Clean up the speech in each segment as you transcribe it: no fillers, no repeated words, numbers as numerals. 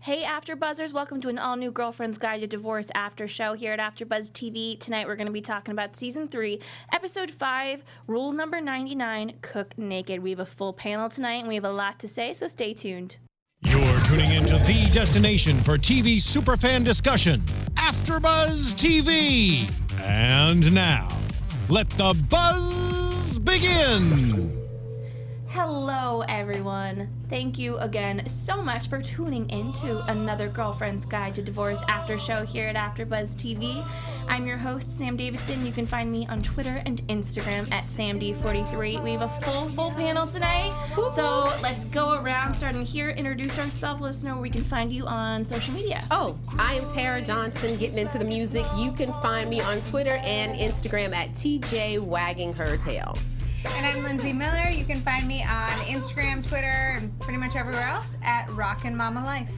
Hey AfterBuzzers, welcome to an all-new Girlfriend's Guide to Divorce after show here at AfterBuzz TV. Tonight we're going to be talking about Season 3, Episode 5, Rule Number 99, Cook Naked. We have a full panel tonight and we have a lot to say, so stay tuned. You're tuning into the destination for TV superfan discussion, AfterBuzz TV. And now, let the buzz begin. Hello everyone. Thank you again so much for tuning in to another Girlfriend's Guide to Divorce after show here at AfterBuzz TV. I'm your host, Sam Davidson. You can find me on Twitter and Instagram at SamD43. We have a full panel tonight. So let's go around, starting here, introduce ourselves, let us know where we can find you on social media. Oh, I am Tara Johnson, getting into the music. You can find me on Twitter and Instagram at TJ Wagging Her Tail. And I'm Lindsey Miller. You can find me on Instagram, Twitter, and pretty much everywhere else at Rockin' Mama Life.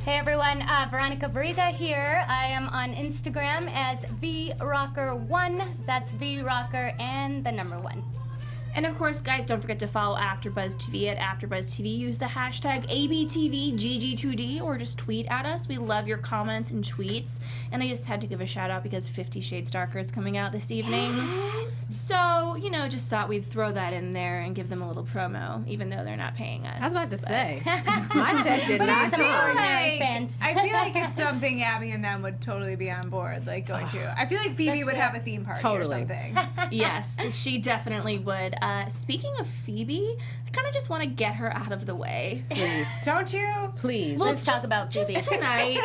Hey everyone, Veronica Barriga here. I am on Instagram as VRocker1. That's VRocker and the number 1. And of course, guys, don't forget to follow AfterBuzz TV at AfterBuzz TV. Use the hashtag ABTVGG2D or just tweet at us. We love your comments and tweets. And I just had to give a shout out because 50 Shades Darker is coming out this evening. Yes. So, you know, just thought we'd throw that in there and give them a little promo, even though they're not paying us. I was about to say, my check did not come. I feel like it's something Abby and them would totally be on board, like going to. I feel like Phoebe would have a theme party or something. Yes, she definitely would. Speaking of Phoebe, I kind of just want to get her out of the way. Please. Don't you? Please. Well, let's talk about Phoebe. Just tonight.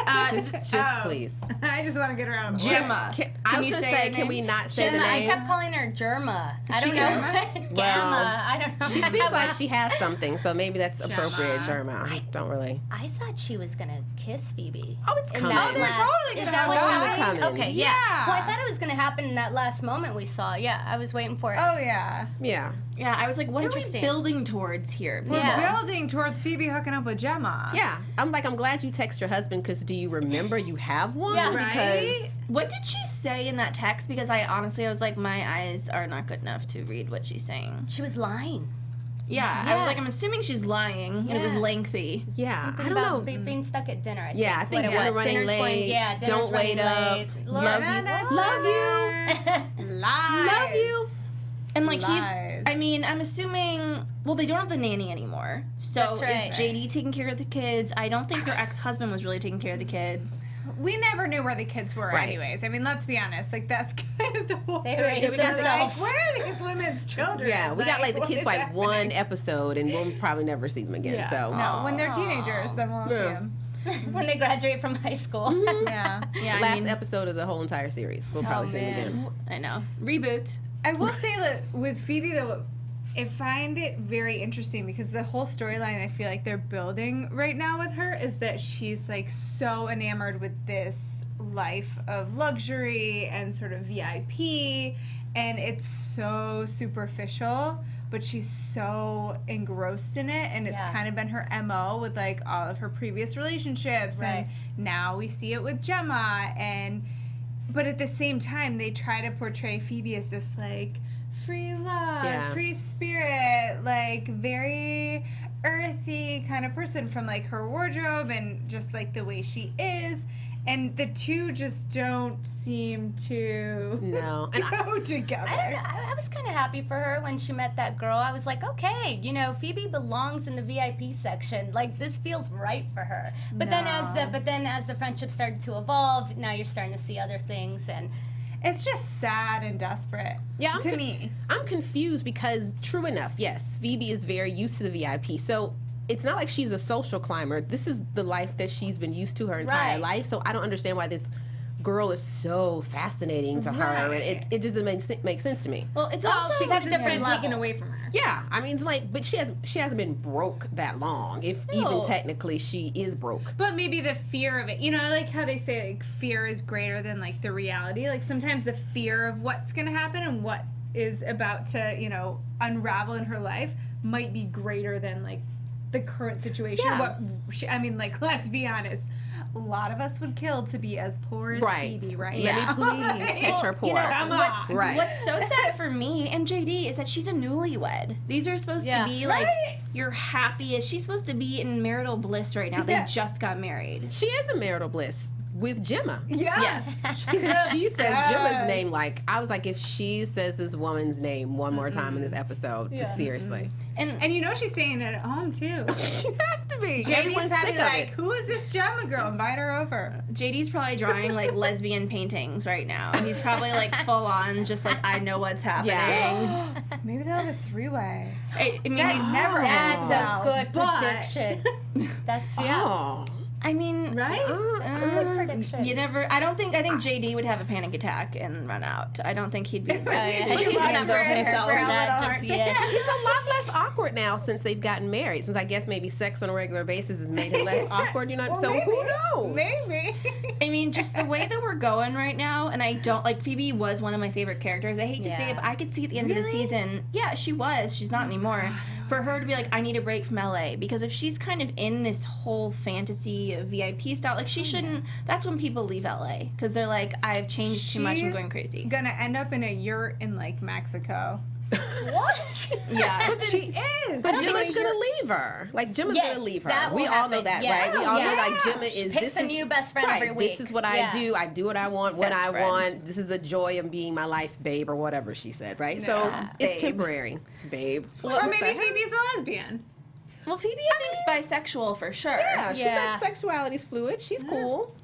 Just please. I just want to get her out of the way. Gemma. I was going to say, can we not say Gemma, the name? I kept calling her Germa. I don't know. Well, Gamma. I don't know. She seems like she has something, so maybe that's appropriate, Germa. I don't really. I thought she was going to kiss Phoebe. Oh, it's coming. Oh, they're totally Is that what's happening? coming. Okay, Yeah. Well, I thought it was going to happen in that last moment we saw. Yeah, I was waiting for it. Oh, yeah. Yeah. Yeah, I was like, what are we interesting. building towards here? We're Yeah. building towards Phoebe hooking up with Gemma. Yeah. I'm glad you text your husband, because do you remember you have one? Yeah. Because What did she say in that text? Because I was like, my eyes are not good enough to read what she's saying. She was lying. Yeah, I was like, I'm assuming she's lying, and it was Yeah. lengthy. yeah, Something I don't know. about being stuck at dinner. Yeah, I think what it dinner was. running Dinner's late. going- yeah, dinner's Don't wait running up. late. Love you. Love you. Lies. Love you. And like Lies. I'm assuming, well, they don't have the nanny anymore. So That's right. is JD taking care of the kids? I don't think her ex-husband was really taking care of the kids. We never knew where the kids were Right. anyways. I mean, let's be honest. Like, that's kind of the whole They thing. raised we got the- themselves. Where are these women's children? Yeah, we got like the what kids is like happening? one episode, and we'll probably never see them again. Yeah. So No, when they're teenagers, then we'll see Yeah. them. When they graduate from high school. Yeah. Yeah, last episode of the whole entire series, we'll probably see them man. again. I know. Reboot. I will say that with Phoebe, though, I find it very interesting because the whole storyline I feel like they're building right now with her is that she's like so enamored with this life of luxury and sort of VIP, and it's so superficial, but she's so engrossed in it, and it's Yeah. kind of been her MO with like all of her previous relationships, Right. and now we see it with Gemma, but at the same time they try to portray Phoebe as this like free love, Yeah. free spirit, like very earthy kind of person from like her wardrobe and just like the way she is. And the two just don't seem to No, and go together. I don't know. I was kind of happy for her when she met that girl. I was like, okay, you know, Phoebe belongs in the VIP section. Like, this feels right for her. But then as the friendship started to evolve, now you're starting to see other things, and It's just sad and desperate. Yeah, to me. I'm confused because, true enough, yes, Phoebe is very used to the VIP. So it's not like she's a social climber. This is the life that she's been used to her entire Right. life. So I don't understand why this girl is so fascinating to her, and it just doesn't make sense to me. Well, it's Well, also she's at a different been level. taken away from her. Yeah, I mean, it's like, but she hasn't been broke that long. If even No. technically she is broke. But maybe the fear of it, you know, like how they say like fear is greater than like the reality. Like sometimes the fear of what's going to happen and what is about to, you know, unravel in her life might be greater than like the current situation. Yeah. I mean, like, let's be honest. a lot of us would kill to be as poor as Phoebe right Let now. me please catch her poor. You know, what's so Right. sad for me and JD is that she's a newlywed. These are supposed to be like your happiest. She's supposed to be in marital bliss right now. They just got married. She is a marital bliss with Gemma. Yes. Because she says Gemma's name like, I was like, if she says this woman's name one more time in this episode, seriously. And you know she's saying it at home too. She has to be. JD's Everyone's probably sick of like, it. who is this Gemma girl? Invite her over. JD's probably drawing like lesbian paintings right now. He's probably like full on, just like I know what's happening. Yeah. Maybe they'll have a three-way. I mean, That never ends That's well, a good but- prediction. That's Oh. I mean, Right? good prediction. you never. I think JD would have a panic attack and run out. I don't think he'd be. Oh, yeah. He'd He's handle never himself. for that little just yet. He's a lot less awkward now since they've gotten married. Since I guess maybe sex on a regular basis has made him less awkward. You know, Well, so maybe. who knows? Maybe. I mean, just the way that we're going right now, and I don't like Phoebe was one of my favorite characters. I hate to say it, but I could see at the end of the season. Yeah, she was. She's not anymore. For her to be like, I need a break from LA, because if she's kind of in this whole fantasy of VIP style, like she shouldn't. That's when people leave LA because they're like, I've changed too much. I'm She's going crazy. Gonna end up in a yurt in like Mexico. What? Yeah. She is. But Gemma's gonna leave her. Like Gemma's Yes, gonna leave her. that will We all know happen. that, Yes. right? We all know Yeah. like Gemma is. Picks this a is new best friend right. every week. This is what I Yeah. do. I do what I want when Best I friend. want. This is the joy of being my life, babe, or whatever she said, right? So Yeah. it's Babe. temporary, babe. Or What maybe the heck? Phoebe's a lesbian. Well, Phoebe, I think's bisexual for sure. Yeah, she Yeah. said sexuality's fluid. She's cool.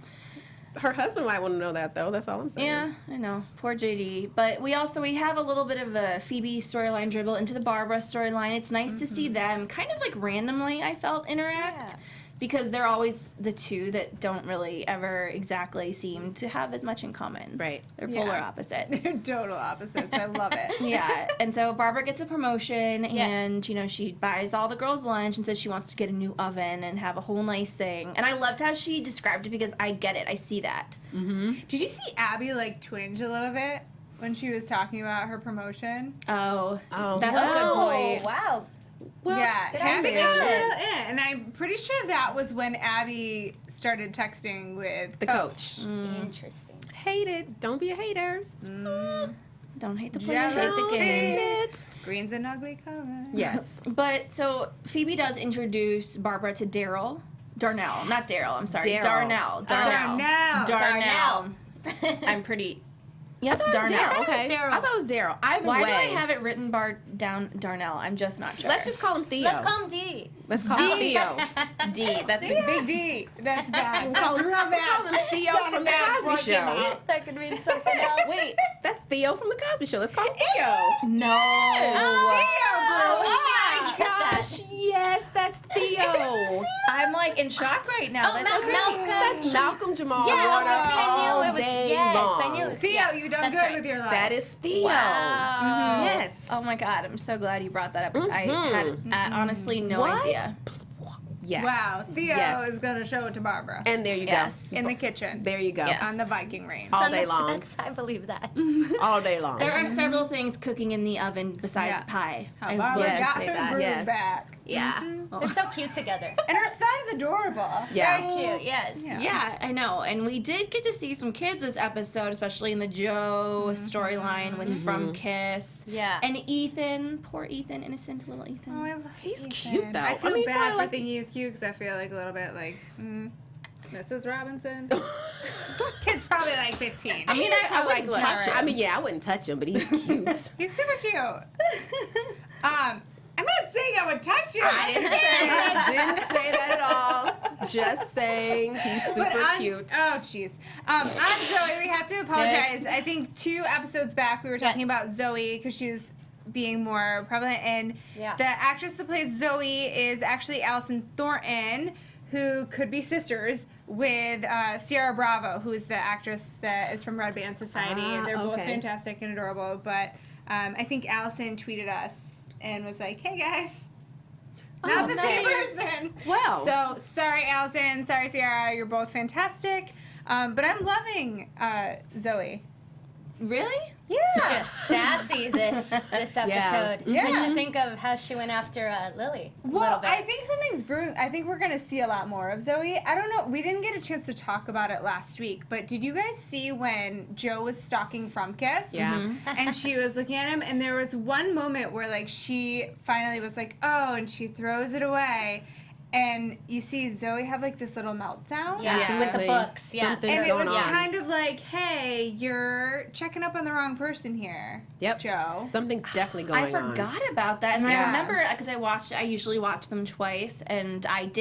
Her husband might want to know that though. That's all I'm saying. Yeah, I know. Poor JD. But we have a little bit of a Phoebe storyline dribble into the Barbara storyline. It's nice to see them kind of like randomly, I felt, interact. Yeah. Because they're always the two that don't really ever exactly seem to have as much in common. Right. They're polar opposites. They're total opposites. I love it. Yeah, and so Barbara gets a promotion, Yeah. and you know she buys all the girls lunch and says she wants to get a new oven and have a whole nice thing. And I loved how she described it because I get it, I see that. Did you see Abby like twinge a little bit when she was talking about her promotion? Oh, Oh, that's wow. a good Oh, point. wow. Well, Yeah, good Abby got a observation. little in, and I'm pretty sure that was when Abby started texting with the coach. Interesting. Hate it. Don't be a hater. Don't hate the player, Yeah, hate the don't game. Hate it. Green's an ugly color. Yes. But so Phoebe does introduce Barbara to Darnell, not Daryl. I'm sorry, Darryl. Darnell. Darnell. I'm pretty. Yep, Darnell. Darnell. Okay. Daryl. I thought it was Daryl. Either Why way. do I have it written down Darnell? I'm just not sure. Let's just call him Theo. Let's call him D. Let's call him Theo. D. That's Big D. That's bad. We'll call That's him, real we'll call bad. him Theo Sounded from the bad Cosby for you, Show. Mom. That could mean something else. Wait. That's Theo from the Cosby Show. Let's call him Theo. No. Oh my gosh, yes, that's Theo. I'm like in shock right now. Oh, That's Malcolm. That's Malcolm Jamal Yeah, Warner I all knew it was. day Yes, long. I knew it was. Theo, yeah, you done that's good right. with your life. That is Theo. Wow. Yes. Oh my God, I'm so glad you brought that up because I had honestly no What? idea. Yes. Wow, Theo Yes. is gonna show it to Barbara And there you Yes. go. in the kitchen There you go. Yes. on the Viking range. All day long. That's, I believe that. All day long. There are several things cooking in the oven besides Yeah. pie. How I Barbara will Yes. just got say her that. groove Yes. back. Yeah. They're so cute together. And her son's adorable. Yeah. Very cute. Yes. Yeah. Yeah, I know. And we did get to see some kids this episode, especially in the Joe storyline with Frump Kiss. Yeah. And Ethan, poor Ethan, innocent little Ethan. Oh, I love He's Ethan. cute, though. I feel I mean, bad for, for like- thinking he's cute because I feel like a little bit like Mrs. Robinson. Kid's probably like 15. I mean, I wouldn't look, touch him. I mean, yeah, I wouldn't touch him, but he's cute. He's super cute. I'm not saying I would touch you. I didn't say that at all. Just saying he's super But on, cute. Oh, jeez. On Zoe, we have to apologize. Next. I think 2 episodes back we were talking Yes. about Zoe because she was being more prevalent. And Yeah. the actress that plays Zoe is actually Allison Thornton, who could be sisters with Sierra Bravo, who is the actress that is from Red Band Society. Ah, They're both okay. fantastic and adorable. But I think Allison tweeted us and was like, hey, guys. Not the same nice. person. Well. So sorry, Allison. Sorry, Sierra. You're both fantastic. But I'm loving Zoe. Really? Yeah. Sassy this episode. Yeah. What'd you think of how she went after Lily? A little Well, bit? I think something's brewing. I think we're going to see a lot more of Zoe. I don't know. We didn't get a chance to talk about it last week, but did you guys see when Joe was stalking Frumkiss? Yeah. And she was looking at him, and there was one moment where, like, she finally was like, oh, and she throws it away. And you see Zoe have, like, this little meltdown. Yeah, with the Absolutely. books. Yeah. Something's And it going was on. kind of like, hey, you're checking up on the wrong person here, Yep. Joe. Something's definitely going I on. forgot about that, and I Yeah. remember because I usually watch them twice, and I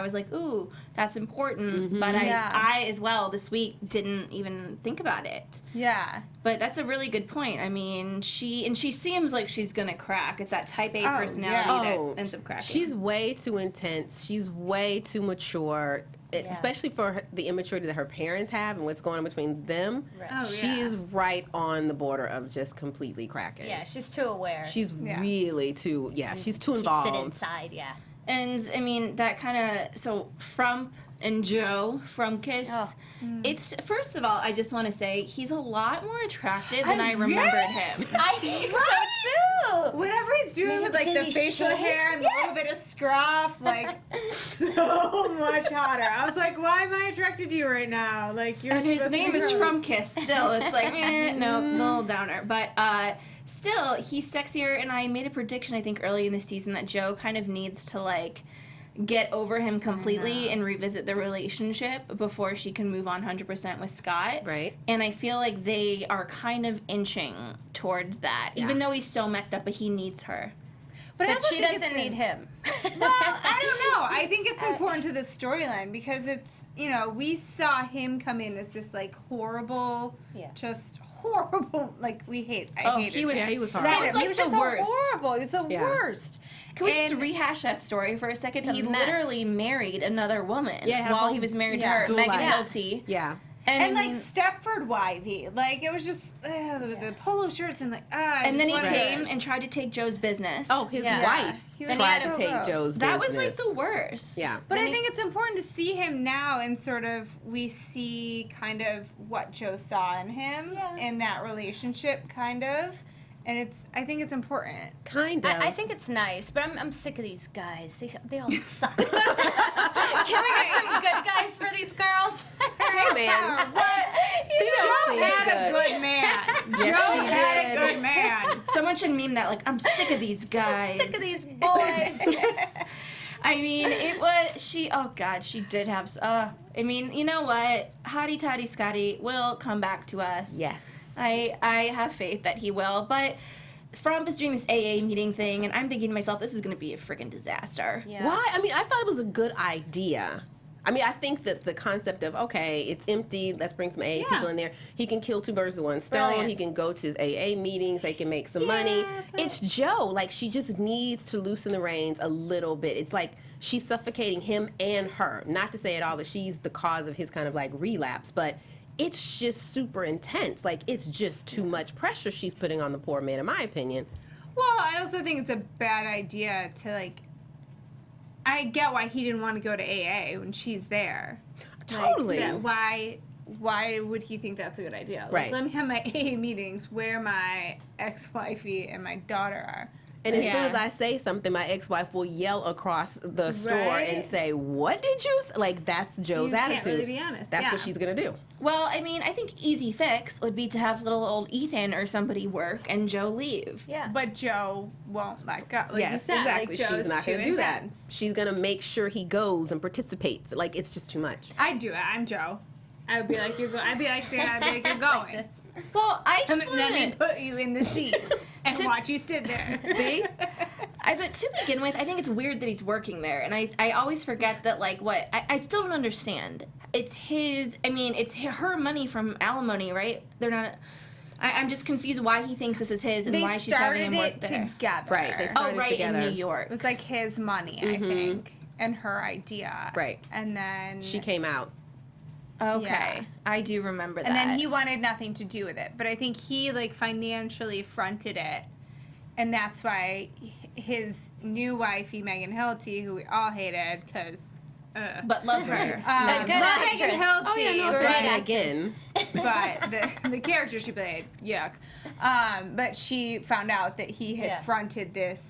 was like, ooh, that's important, but Yeah. I as well this week didn't even think about it. Yeah. But that's a really good point. I mean, she seems like she's gonna crack. It's that type A Oh, personality yeah. that ends up cracking. She's way too intense. She's way too mature, especially for the immaturity that her parents have and what's going on between them. Right. Oh, She yeah. is right on the border of just completely cracking. Yeah, she's too aware. She's Yeah. really too, she's too keeps involved. it inside. Yeah. And I mean that kind of Frump and Joe from Kiss. Oh. It's first of all, I just want to say he's a lot more attractive than I remembered him. I think so too. Whatever he's doing with, like, Did the he facial shave? hair and the little bit of scruff, like, so much hotter. I was like, why am I attracted to you right now? Like, you're And his supposed to name be is gross. From Kiss. Still, it's like, no, a little downer. But still, he's sexier. And I made a prediction, I think, early in the season that Joe kind of needs to like get over him completely and revisit the relationship before she can move on 100% with Scott. Right. And I feel like they are kind of inching towards that, even though he's so messed up. But he needs her. I But also she think doesn't it's need him. Well, I don't know. I think it's important to the storyline because it's, we saw him come in as this, like, horrible, just horrible, like, I hated he was, Yeah, he was that horrible. was like he was the just worst. horrible. He was the Yeah. worst. Can we just And- rehash that story for a second? It's a He mess. literally married another woman Yeah, while whole- he was married to yeah. her, Dual Megan life. Hilty. Yeah. And like Stepford wifey, like it was just the polo shirts and like and then he came and tried to take Joe's business. Oh, his Yeah. wife He was tried so to take gross. Joe's that business. was like the worst. Yeah. But Then I think it's important to see him now and sort of we see kind of what Joe saw in him in that relationship kind of. And I think it's important. Kind of. I think it's nice, but I'm sick of these guys. They all suck. Can we get some good guys for these girls? Hey, man. Joe had a good man. Yes, Joe she had did. a good man. Someone should meme that, like, I'm sick of these guys. Sick of these boys. I mean, oh God, she did have, I mean, you know what? Hottie Toddy Scotty will come back to us. Yes. I have faith that he will, but Frump is doing this AA meeting thing, and I'm thinking to myself, this is going to be a freaking disaster. Yeah. Why? I mean, I thought it was a good idea. I mean, I think that the concept of, okay, it's empty, let's bring some AA people in there. He can kill two birds with one stone. Brilliant. He can go to his AA meetings. They can make some money. It's Joe. Like, she just needs to loosen the reins a little bit. It's like she's suffocating him and her. Not to say at all that she's the cause of his kind of, like, relapse, but it's just super intense. Like, it's just too much pressure she's putting on the poor man, in my opinion. Well, I also think it's a bad idea to like. I get why he didn't want to go to AA when she's there. Totally. Like, why would he think that's a good idea? Like, Right. let me have my AA meetings where my ex-wifey and my daughter are. And as soon Yeah. as I say something, my ex-wife will yell across the store Right. and say, "What did you say?" Like, that's Joe's You can't attitude. really be honest, That's yeah. what she's gonna do. Well, I mean, I think easy fix would be to have little old Ethan or somebody work and Joe leave. Yeah. But Joe won't let go. Like you Yes, said, exactly. Like, Joe's She's not too gonna do that. intense. She's gonna make sure he goes and participates. Like, it's just too much. I'd do it. I'm Joe. I would be like, you're going. I'd be like, saying, I'd be like, you're going. Well, I just And then he want put you in the seat and To- watch you sit there. See? but to begin with, I think it's weird that he's working there, and I always forget that, like, I still don't understand. It's it's her money from alimony, right? They're not. I'm just confused why he thinks this is his and They why she's having him started work it there. together. Right, they Oh, started right, together. in New York. It was like his money, I think, and her idea. Right. And then She came out. Okay, Yeah. I do remember that. And then he wanted nothing to do with it. But I think he like financially fronted it. And that's why his new wifey, Megan Hilty, who we all hated because but love her. But good love actress. Megan Hilty. Oh, yeah, no Great offense, actress. Megan. but the character she played, yuck. But she found out that he had fronted this,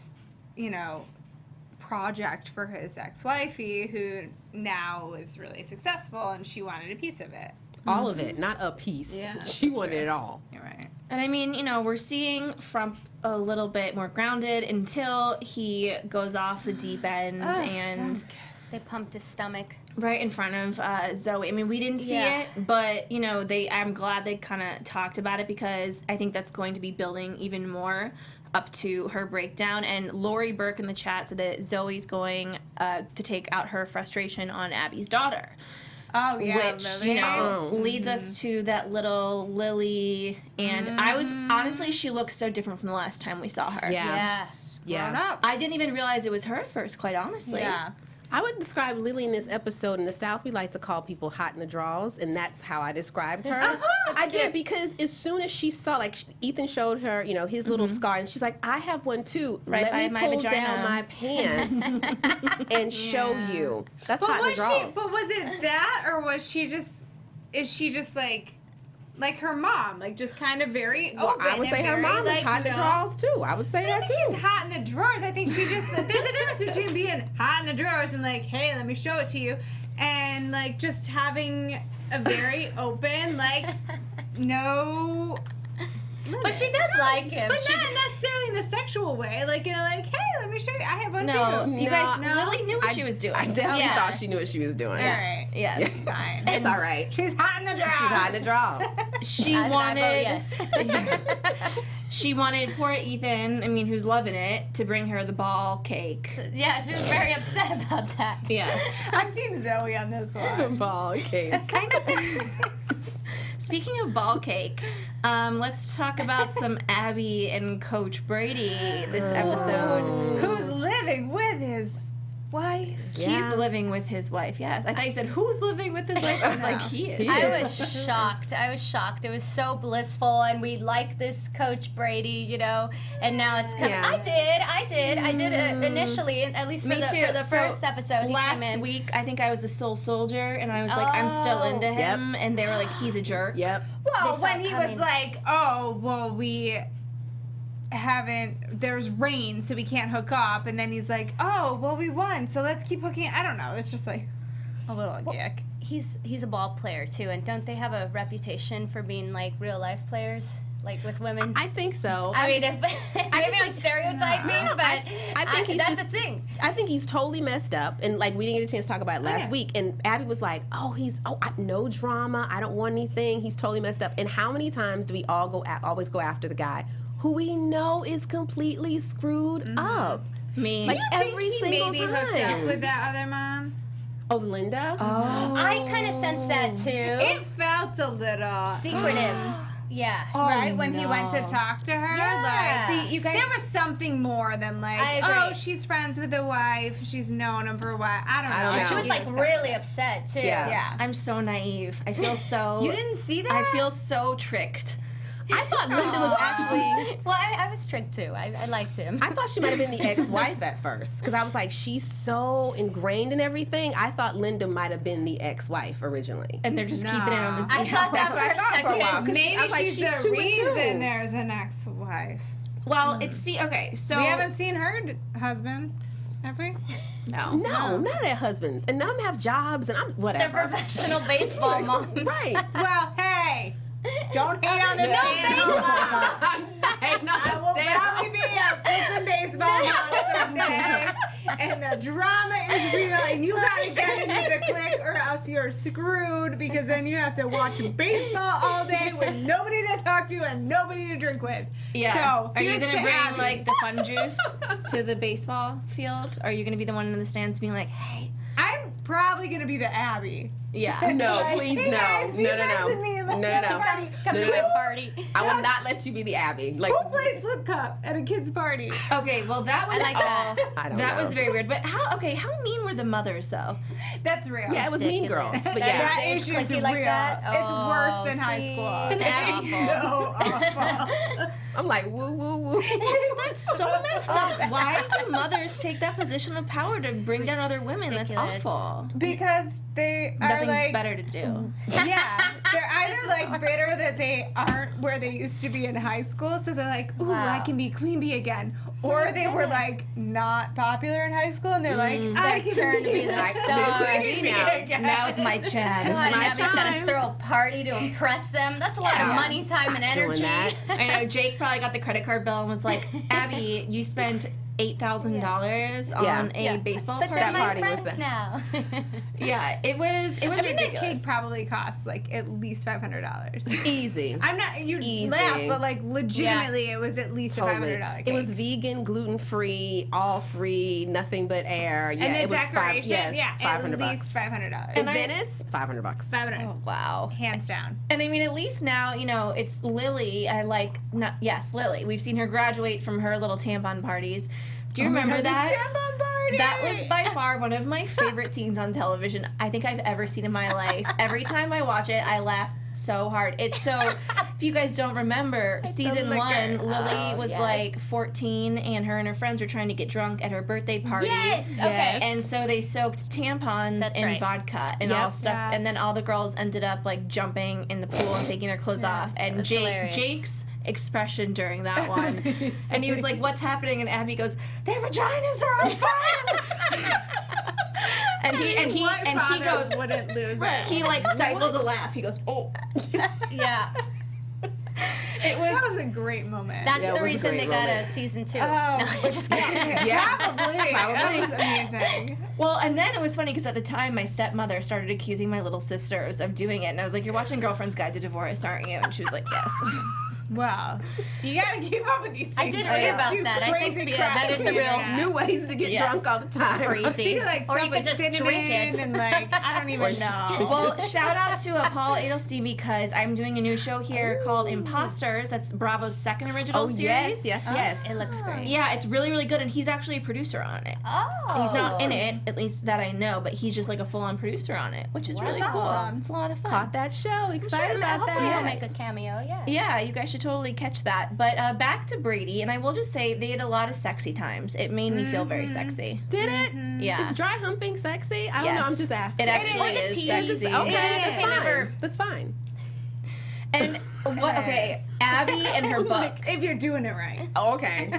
project for his ex-wifey, who now is really successful, and she wanted a piece of it. All of it, not a piece. Yeah, she wanted it all. You're right. And I mean, we're seeing Frump a little bit more grounded until he goes off the deep end and they pumped his stomach right in front of Zoe. I mean, we didn't see it, but I'm glad they kind of talked about it, because I think that's going to be building even more up to her breakdown. And Lori Burke in the chat said that Zoe's going to take out her frustration on Abby's daughter. Oh, yeah, which, Lily. leads us to that little Lily. And I was, honestly, she looks so different from the last time we saw her. Yeah. Grown up. I didn't even realize it was her at first, quite honestly. Yeah. I would describe Lily in this episode. In the South, we like to call people hot in the draws, and that's how I described her. I did, because as soon as she saw, Ethan showed her, his little scar, and she's like, I have one too. Right Let by me my pull vagina. down my pants and show you. That's hot in the draws. But was it that, or was she just? Is she just like her mom, just kind of very open? I would say her mom is hot in the draws too. I would say that I too. think she's hot in the drawers. I think she just there's a difference between being hot in the drawers and hey, let me show it to you, and just having a very open no. But she does like him. But not necessarily in a sexual way. Hey, let me show you. I have one No, too. you guys, Lily knew what she was doing. I definitely Yeah. thought she knew what she was doing. All right. Yes. Fine. It's all right. She's hot in the drawers. She's hot in the draws. She I wanted, vote yes. she wanted poor Ethan, who's loving it, to bring her the ball cake. Yeah, she was very upset about that. Yes. I'm Team Zoe on this one. Ball cake. Kind of. Speaking of ball cake, let's talk about some Abby and Coach Brady this episode. Who's living with his wife? He's living with his wife, yes. I thought you said, who's living with his wife? I was like, he is. I was shocked. It was so blissful, and we like this Coach Brady, and now it's coming. Yeah. I did initially, at least for Me too. the first episode. He Last came in. week, I think I was the sole soldier, and I was like, I'm still into him, and they were like, he's a jerk. Yep. Well, They saw when it he coming. was like, oh, well, there's rain, so we can't hook up, and then he's like, oh, well, we won, so let's keep hooking. I don't know. It's just a little gick. He's a ball player too, and don't they have a reputation for being real life players, with women? I think so. I mean, maybe I'm stereotyping, but I think he's that's just- the thing. I think he's totally messed up, and we didn't get a chance to talk about it last week. And Abby was like, no drama. I don't want anything. He's totally messed up. And how many times do we always go after the guy who we know is completely screwed up? Me. Every single maybe time. hooked up with that other mom? Oh, Linda. I kind of sense that too. It felt a little Secretive. Yeah. right when he went to no. talk to her. Yeah. See, you guys. There was something more than I agree. oh, she's friends with the wife. She's known him for a while. I don't know. know. She was really upset too. Yeah. I'm so naive. I feel so. You didn't see that? I feel so tricked. I thought Linda was actually. Well, I was tricked too. I liked him. I thought she might have been the ex-wife at first, because I was like, she's so ingrained in everything. I thought Linda might have been the ex-wife originally. And they're just keeping it on the I deal. thought that That's what I for a thought for a while, second. 'cause Maybe I was like, she's she's the 2 and 2. reason there's an ex-wife. Well, okay, so. We haven't seen her husband, have we? No. No, none of their husbands, and none of them have jobs, and I'm They're whatever. professional baseball moms. Right. Well, hey, don't hate on this No man. Hey, no, I will stay probably be a freaking baseball mom someday, and the drama is real, and you gotta get into the clique, or else you're screwed, because then you have to watch baseball all day with nobody to talk to and nobody to drink with. Yeah. So, are you here's gonna to bring Abby. the fun juice to the baseball field? Are you gonna be the one in the stands being like, hey? I'm probably gonna be the Abby. Yeah. No, Like, please, hey no. guys, be No, no, nice no. to me. Let's No, have no, a no. party. Come No, to no, my no. party. I will not let you be the Abby. Like, Who plays flip cup at a kid's party? Okay, well that was like all. that. I don't that know. was very weird. But how mean were the mothers though? That's real. yeah, it was Mean Girls. Ridiculous. But That yeah. That It's issue is cliquey real. like that? It's worse Oh, than high see? school. And Abby- It's so awful. I'm like, woo, woo, woo. That's so messed up. Why do mothers take that position of power to bring down other women? ridiculous. That's awful. Because they are Nothing like, better to do. yeah, They're either like bitter that they aren't where they used to be in high school, so they're like, ooh, I can be Queen Bee again. Or they were like not popular in high school, and they're like, I can turn to be the star. Queen Bee again. Now's my chance. God, Abby's gonna throw a party to impress them. That's a lot of money, time, and energy. I know Jake probably got the credit card bill and was like, Abby, you spent $8,000 on a baseball But party. they're my party was friends the- now. Yeah, it was I mean, that ridiculous. cake probably costs like at least $500. Easy. I'm not, you Easy. laugh, but like legitimately, it was at least a $500 cake. It was vegan, gluten free, all free, nothing but air. Yeah, and the it was decoration, $500. at least $500. In Venice, $500. $500. Oh, wow. Hands down. And I mean, at least now, you know, it's Lily. Lily. We've seen her graduate from her little tampon parties. Do you remember that? Tampon party! That was by far one of my favorite scenes on television I think I've ever seen in my life. Every time I watch it, I laugh so hard. It's so, if you guys don't remember, season liquor. 1, Lily was yes. like 14 and her and her friends were trying to get drunk at her birthday party. Yes, okay. And so they soaked tampons That's in right. vodka and all stuff. Yeah. And then all the girls ended up like jumping in the pool and taking their clothes off. And That's hilarious. Jake's expression during that one. And he was like, what's happening? And Abby goes, their vaginas are on fire. and he goes, wouldn't lose it. he like stifles a laugh. He goes, oh. Yeah. That was a great moment. That's Yeah, it the was a reason great they got a moment. season 2. Oh. No, I'm just kidding. Yeah. Probably. That was amazing. Well, and then it was funny because at the time my stepmother started accusing my little sisters of doing it. And I was like, you're watching Girlfriend's Guide to Divorce, aren't you? And she was like, yes. Well, you gotta keep up with these things. I did right? read It's about too that. I think crazy that is crazy. a real Yeah. New ways to get Yes. drunk all the time. crazy. You like Or stuff you could with just cinnamon drink it. and like I don't even know. Well, shout out to Paul Adelstein because I'm doing a new show here called Imposters. That's Bravo's second original Oh, series. yes. It looks great. Yeah, it's really, really good, and he's actually a producer on it. Oh. He's not in it, at least that I know, but he's just like a full-on producer on it, which is really cool. awesome. It's a lot of fun. Caught that show. Excited about Hopefully he'll that. make a cameo, yeah. Yeah, you guys should totally catch that. But back to Brady, and I will just say they had a lot of sexy times. It made me feel very sexy. Did it? Yeah. Is dry humping sexy? I don't know. I'm just asking. It actually Or the is tease. sexy. Okay, Yeah, that's they fine. never- That's fine. And what? Okay, Abby and her book. If you're doing it right. Okay.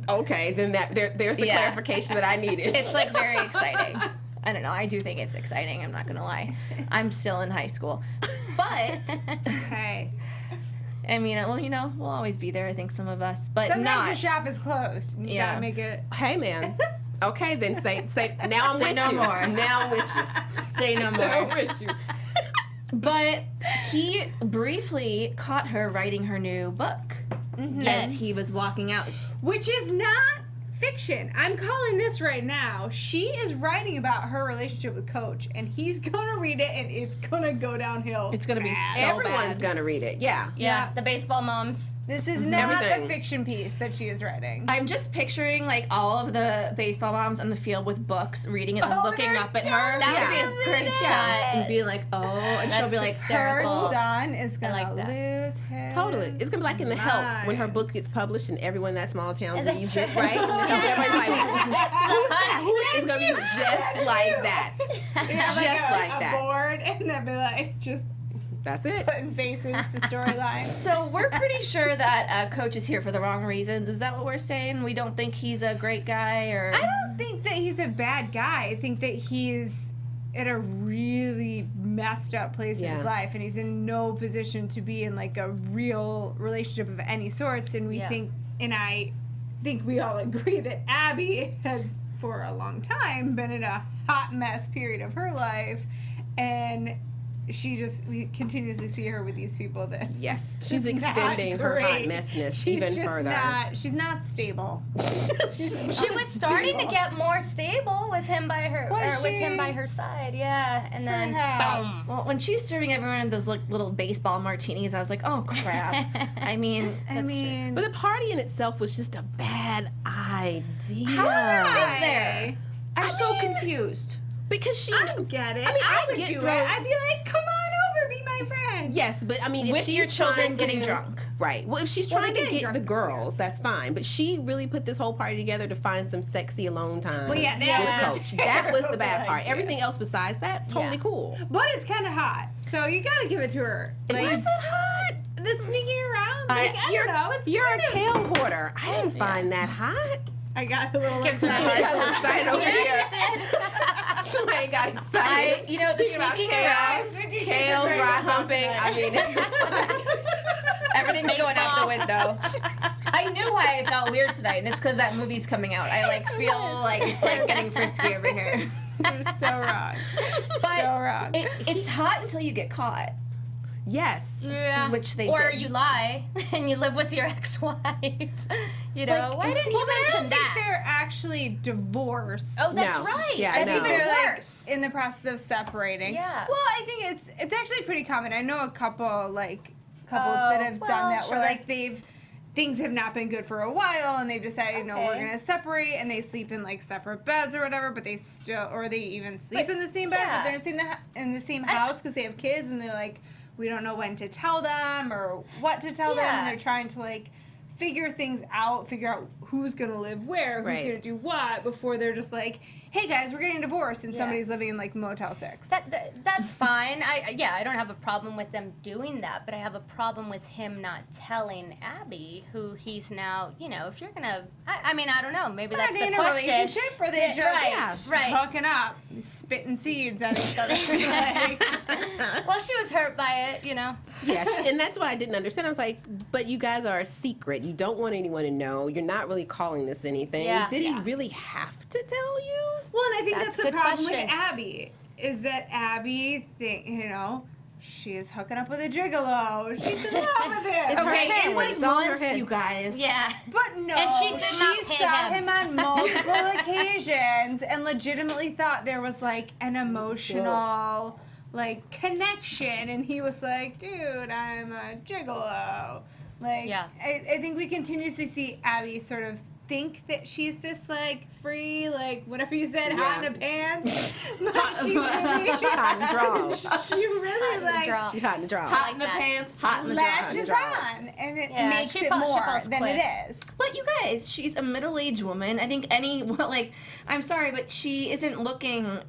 Okay, then there's the Yeah. clarification that I needed. It's like very exciting. I don't know. I do think it's exciting. I'm not gonna lie. I'm still in high school, but Hey. I mean, well, you know, we'll always be there. I think some of us, but Sometimes not. the shop is closed. You Yeah. gotta make it. Hey, man. Okay, then say. Now I'm Say with no you. more. Now I'm with you. Say no Now I'm more. with you. But he briefly caught her writing her new book Yes. as he was walking out. Which is not fiction. I'm calling this right now. She is writing about her relationship with Coach, and he's gonna read it, and it's gonna go downhill. It's gonna be fast. so Everyone's bad. gonna read it. Yeah. Yeah, the baseball moms. This is not Everything. the fiction piece that she is writing. I'm just picturing like all of the baseball moms on the field with books, reading it and looking they're up at so her. That Yeah. would be a great Yeah, shot. and be like, oh, and she'll That's be like, Her hysterical. son is gonna like that. lose his Totally. It's gonna be like in The Help when her book minds. gets published and everyone in that small town That's reads it, right. right? And everybody's like, it's gonna be just like that. Yeah, Just like a that. board, and then be like just That's it. putting faces to storylines. So we're pretty sure that Coach is here for the wrong reasons. Is that what we're saying? We don't think he's a great guy, or I don't think that he's a bad guy. I think that he's at a really messed up place in Yeah. his life, and he's in no position to be in like a real relationship of any sorts. And we Yeah. think, and I think we all agree that Abby has, for a long time, been in a hot mess period of her life, and we continuously see her with these people that Yes. She's just not extending her hot great. messness She's even just further. she's not stable. She was starting to get more stable with him by her, Was or with she? him by her side, yeah. And then, Perhaps. boom. well, when she's serving everyone those like little baseball martinis, I was like, oh crap. I mean, I mean, But the party in itself was just a bad idea. how are there kids Why? there? I'm so confused. Because she I don't get it. I mean, I would get do through- it. I'd be like, come on over, be my friend. Yes, but I mean, if With she's your children trying to- getting drunk. Right. Well, if she's Well, trying to getting get drunk the is girls, that's fine. But she really put this whole party together to find some sexy alone time Well, yeah, with Coach. That was the bad part. idea. Everything else besides that, totally Yeah. cool. But it's kind of hot, so you gotta give it to her. Why is it hot? The sneaking around, like, I don't know. It's You're a kind of- kale hoarder. I didn't find that hot. I got a little Gives She them excited. a hard got excited over here. Yeah, Somebody got excited. the Thinking about sneaking kale, around, kale, dry humping. I mean, it's just like... everything's going out the Baseball. window. I knew why I felt weird tonight, and it's because that movie's coming out. I feel like it's getting frisky over here. You're so wrong. But So wrong. it's hot until you get caught. Yes. Yeah. Which they or did. you lie and you live with your ex-wife. You know, Like, why is didn't he- you Well, I mention don't think that? they're actually divorced. Oh, that's No. right. Yeah, I that's know. even They're like worse. in the process of separating. Yeah. Well, I think it's actually pretty common. I know a couple couples that have well, done that where sure. things have not been good for a while and they've decided no, we're Okay. gonna separate, and they sleep in separate beds or whatever, but they still, or they even sleep But, in the same bed, yeah. but they're in the same house because they have kids, and they're like, we don't know when to tell them or what to tell them, Yeah. and they're trying to figure things out, figure out who's gonna live where, who's Right. gonna do what, before they're just like, hey guys, we're getting divorced, and Yeah. somebody's living in Motel 6. That's fine. I don't have a problem with them doing that, but I have a problem with him not telling Abby who he's now. If you're gonna, I mean, I don't know. Maybe that's Are they the in a question. relationship, or are they just right, right. hooking up, spitting seeds at each other? Well, she was hurt by it. Yeah, and that's what I didn't understand. I was like, but you guys are a secret. You don't want anyone to know. You're not really calling this anything. Yeah. Did he Yeah. really have to tell you? Well, and I think That's that's, a the good problem question. with Abby, is that Abby she is hooking up with a gigolo. She's in love with him. It's her Okay, family. it was It's all in her once, head. you guys. Yeah. But no, And she did not pay saw him. him on multiple occasions and legitimately thought there was an emotional connection, and he was like, dude, I'm a gigolo. Yeah. I think we continuously see Abby sort of think that she's this free, whatever you said, hot in the pants. But she's really Hot in the draws. she really draw. She's hot in the draws. Hot in the that. pants, hot in the drawers. latches draws. on, and it Yeah, makes she it falls- she more falls than quick. it is. But you guys, she's a middle-aged woman. I think I'm sorry, but she isn't looking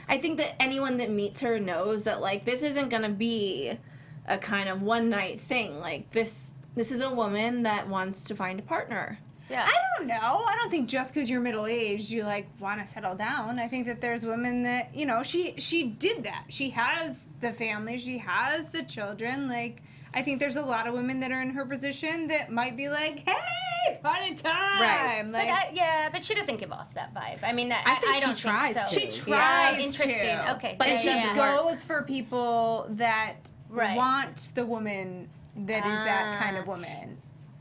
I think that anyone that meets her knows that this isn't gonna be a kind of one-night thing. This is a woman that wants to find a partner. Yeah. I don't know. I don't think just because you're middle-aged, you want to settle down. I think that there's women that, she did that. She has the family. She has the children. I think there's a lot of women that are in her position that might be like, hey, party time. Right. But she doesn't give off that vibe. I mean, I think I don't she tries think so. to. She Yeah. tries Interesting. to. Okay. But And it she doesn't goes for people that Right. want the woman that is that kind of woman.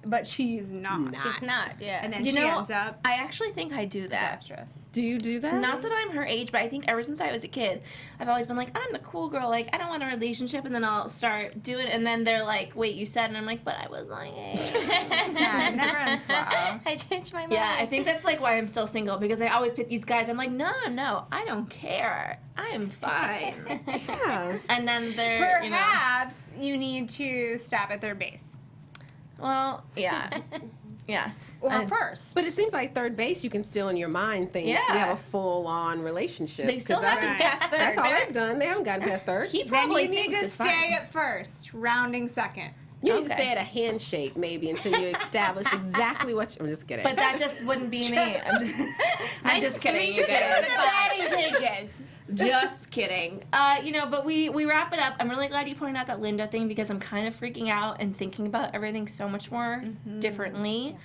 But she's not. She's not. Yeah. And then You she know, ends up I actually think I do that. disastrous. Do you do that? Not that I'm her age, but I think ever since I was a kid, I've always been I'm the cool girl. I don't want a relationship, and then I'll start doing it, and then they're like, wait, you said, and I'm like, but I was lying. Yeah, it never ends well. I changed my mind. Yeah, I think that's why I'm still single, because I always pick these guys. I'm like, no, I don't care. I am fine. Yeah. And then they're, Perhaps you need to stop at third base. well, yeah. Yes. Or And first. But it seems like third base, you can still in your mind think Yeah. we have a full-on relationship. They still 'Cause haven't passed third. That's all they've done. They haven't gotten past third. He then probably you need thinks to it's stay fine. at first, rounding second. You need to Okay. stay at a handshake maybe until you establish exactly what I'm just kidding. But that just wouldn't be me. I'm just kidding, you guys. Just kidding. But we wrap it up. I'm really glad you pointed out that Linda thing, because I'm kind of freaking out and thinking about everything so much more differently.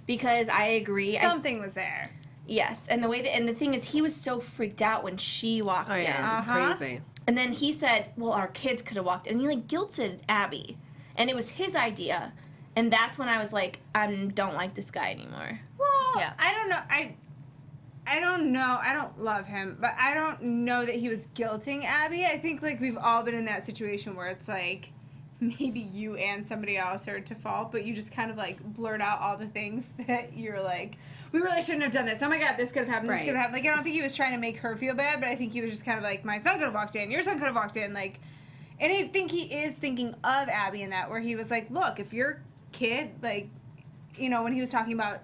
Because I agree. Something was there. Yes, and the thing is, he was so freaked out when she walked oh yeah, Uh-huh. it's crazy. and then he said, "Well, our kids could have walked," and he guilted Abby, and it was his idea, and that's when I was like, I don't like this guy anymore. Well, Yeah. I don't know. I don't know. I don't love him, but I don't know that he was guilting Abby. I think we've all been in that situation where it's maybe you and somebody else are to fault, but you just kind of blurt out all the things that you're we really shouldn't have done this. Oh my God, this could have happened. This Right. could have happened. I don't think he was trying to make her feel bad, but I think he was just kind of my son could have walked in, your son could have walked in, And I think he is thinking of Abby in that, where he was like, look, if your kid, like, you know, when he was talking about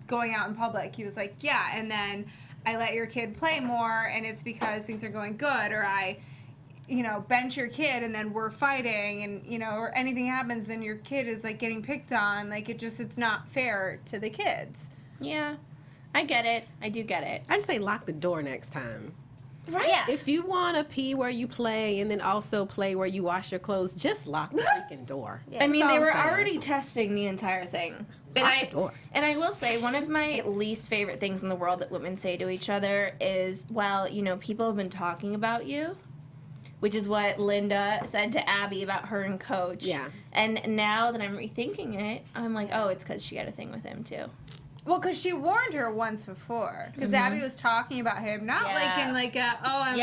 going out in public, he was like, yeah, and then I let your kid play more, and it's because things are going good, or I, you know, bench your kid, and then we're fighting, and, you know, or anything happens, then your kid is, like, getting picked on. Like, it's not fair to the kids. Yeah, I get it. I do get it. I just say lock the door next time. Right? Yes. If you want to pee where you play and then also play where you wash your clothes, just lock the freaking door. Yeah. I mean, That's they all were I'm saying. already testing the entire thing. Lock the door. And I will say, one of my least favorite things in the world that women say to each other is, well, you know, people have been talking about you, which is what Linda said to Abby about her and Coach. Yeah. And now that I'm rethinking it, I'm like, oh, it's because she had a thing with him, too. Well, because she warned her once before. Because Abby was talking about him, not like in like a, I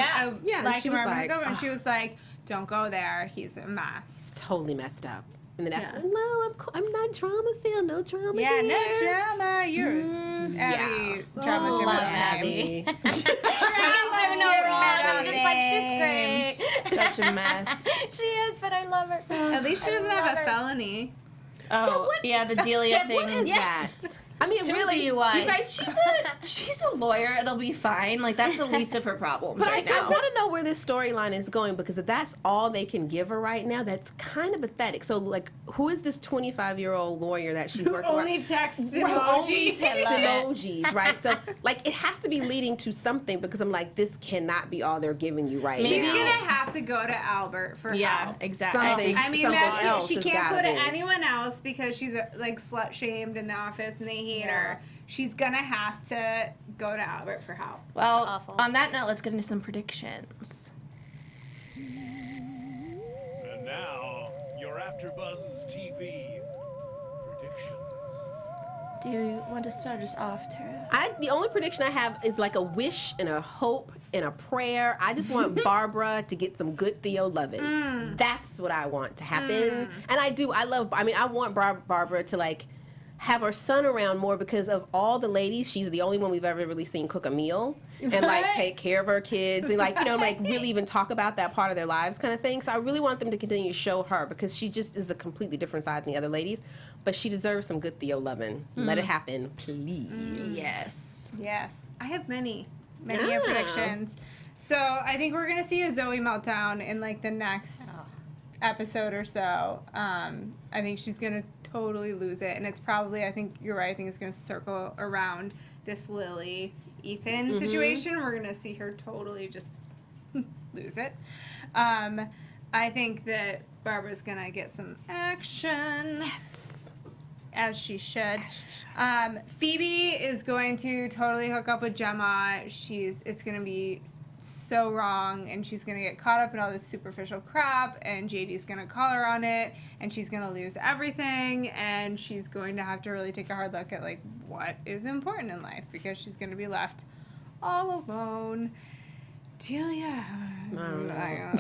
like she him, was I'm like, gonna go. And she was like, don't go there. He's a mess. It's totally messed up. And then that's no, I'm not drama filled. No drama. Yeah, here. no drama. You're Abby. Drama's your love middle name. Abby. She can do no wrong. I'm just like, she's great. Such a mess. She is, but I love her. At least she doesn't I have love a her. felony. Oh, yeah, the Delia thing. What is that? I mean, Two really, DUIs. You guys, she's a lawyer. It'll be fine. Like, that's the least of her problems But right I now. want to know where this storyline is going, because if that's all they can give her right now, that's kind of pathetic. So, like, who is this 25-year-old lawyer that she's working Only with? texts Right, only emojis. text I love emojis, right? So, like, it has to be leading to something, because I'm like, this cannot be all they're giving you right She's now. gonna have to go to Albert for Yeah, help. exactly. Something. I mean, Something that's, else she has can't go gotta to be. anyone else because she's like slut shamed in the office and they hate her. She's gonna have to go to Albert for help. Well, awful. on that note, let's get into some predictions. And now, your AfterBuzz TV predictions. Do you want to start us off, Tara? The only prediction I have is like a wish and a hope and a prayer. I just want Barbara to get some good Theo loving. That's what I want to happen. And I want Barbara to, like, have her son around more, because of all the ladies, she's the only one we've ever really seen cook a meal and, like, take care of her kids and, like, you know, like, really even talk about that part of their lives kind of thing. So I really want them to continue to show her, because she just is a completely different side than the other ladies. But she deserves some good Theo loving. Let it happen, please. Yes. Yes, I have many Ah. predictions. So I think we're gonna see a Zoe meltdown in like the next episode or so. I think she's gonna totally lose it, and it's probably, I think you're right, I think it's gonna circle around this Lily Ethan situation. We're gonna see her totally just lose it. I think that Barbara's gonna get some action. Yes. As she should. Phoebe is going to totally hook up with Gemma. It's going to be so wrong, and she's going to get caught up in all this superficial crap, and JD's going to call her on it, and she's going to lose everything, and she's going to have to really take a hard look at, like, what is important in life, because she's going to be left all alone. Delia. I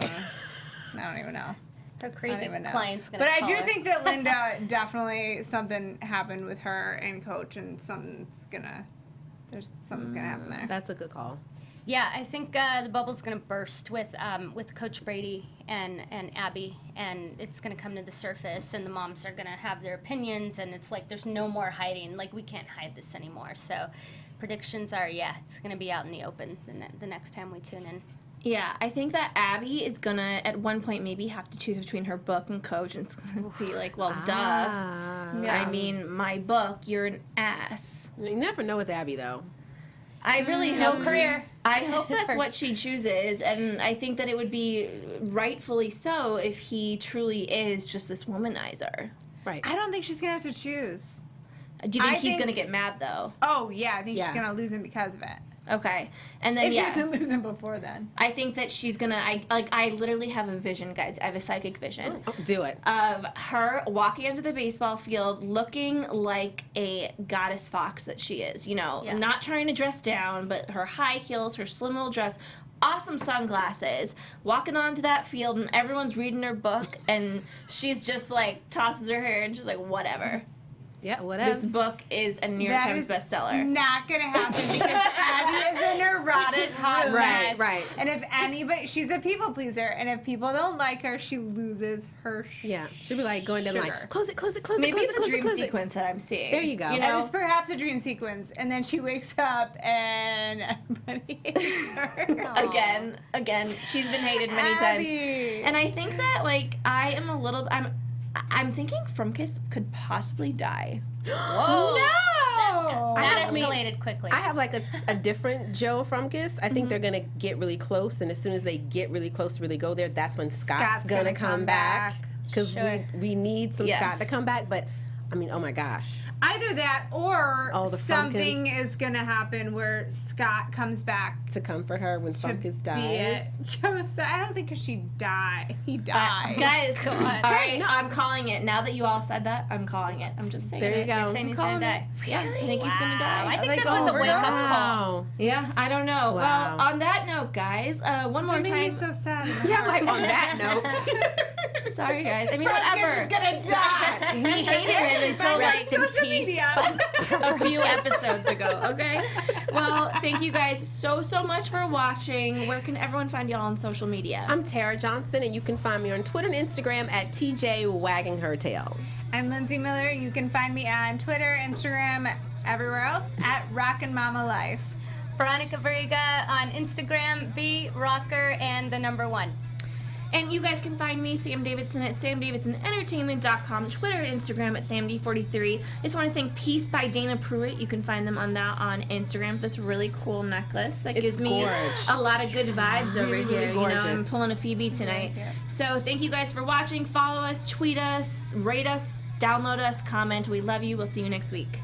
don't even know. Her crazy even know. client's gonna But I call do her. think that Linda definitely, something happened with her and Coach, and something's gonna happen there. That's a good call. Yeah, I think the bubble's gonna burst with Coach Brady and Abby, and it's gonna come to the surface, and the moms are gonna have their opinions, and it's like there's no more hiding. Like, we can't hide this anymore. So predictions are, it's gonna be out in the open the next time we tune in. Yeah, I think that Abby is gonna, at one point, maybe have to choose between her book and Coach, and it's gonna be like, well, duh. I mean, my book, you're an ass. You never know with Abby, though. I really No hope career. I hope that's First. what she chooses, and I think that it would be rightfully so if he truly is just this womanizer. Right. I don't think she's gonna have to choose. Do you think I he's think- gonna get mad though? Oh yeah, I think Yeah. she's gonna lose him because of it. Okay, and then If she yeah, doesn't lose him before then. I think that she's gonna. I literally have a vision, guys. I have a psychic vision. Oh, do it. Of her walking onto the baseball field looking like a goddess fox that she is. You know, Yeah. not trying to dress down, but her high heels, her slim little dress, awesome sunglasses, walking onto that field, and everyone's reading her book, and she's just like tosses her hair and she's like, whatever. Yeah, whatever. This book is a New York That Times is bestseller. Not gonna happen because Abby is a neurotic hot mess. Right. And if anybody, she's a people pleaser, and if people don't like her, she loses her. Yeah, she'll be like going down Sugar. like, close it, close it, close Maybe it, it's close a it, dream close it. sequence that I'm seeing. There you go. You It know? was perhaps a dream sequence, and then she wakes up and everybody hates her. Again, she's been hated many times. Abby. And I think that like I'm thinking Frumkiss could possibly die. Whoa. No. That I mean, escalated quickly. I have like a different Joe Frumkiss. I think they're gonna get really close, and as soon as they get really close to really go there, that's when Scott's gonna come back. Because Sure. we need some Yes. Scott to come back. But I mean, oh my gosh. Either that or Oh, the something is gonna happen where Scott comes back To comfort her when to Frumkiss be dies. it. Joseph, I don't think she died. He died. Guys, God. all right, I'm calling it. Now that you all said that, I'm calling it. I'm just saying There you it. go. You're saying he's calling gonna die. Yeah, I think he's gonna die. I think Like, this was a overdose? wake-up call. Wow. Yeah, I don't know. Wow. Well, on that note, guys, one more That made me time. so sad. Yeah, I'm like on that note. Sorry, guys. I mean, whatever. gonna die. We hated him until like Rest in social peace. media. a few episodes ago. Okay. Well, thank you guys so much for watching. Where can everyone find y'all on social media? I'm Tara Johnson, and you can find me on Twitter and Instagram at TJ Wagging Her Tail. I'm Lindsey Miller. You can find me on Twitter, Instagram, everywhere else at Rockin' Mama Life. Veronica Barriga on Instagram, VRocker and the number 1. And you guys can find me, Sam Davidson, at samdavidsonentertainment.com, Twitter and Instagram at samd43. I just want to thank Peace by Dana Pruitt. You can find them on that on Instagram. This really cool necklace that It's gives me gorge. a lot of good vibes over really, here. really You know, I'm gorgeous. pulling a Phoebe tonight. So thank you guys for watching. Follow us, tweet us, rate us, download us, comment. We love you. We'll see you next week.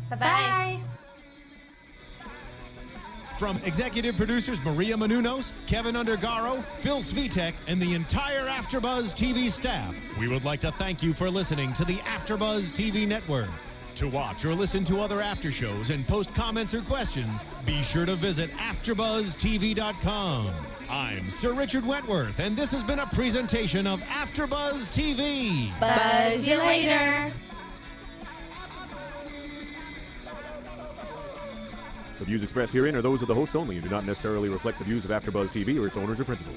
Bye-bye. Bye. From executive producers Maria Menounos, Kevin Undergaro, Phil Svitek, and the entire AfterBuzz TV staff, we would like to thank you for listening to the AfterBuzz TV network. To watch or listen to other after shows and post comments or questions, be sure to visit AfterBuzzTV.com. I'm Sir Richard Wentworth, and this has been a presentation of AfterBuzz TV. Buzz you later. The views expressed herein are those of the hosts only and do not necessarily reflect the views of AfterBuzz TV or its owners or principals.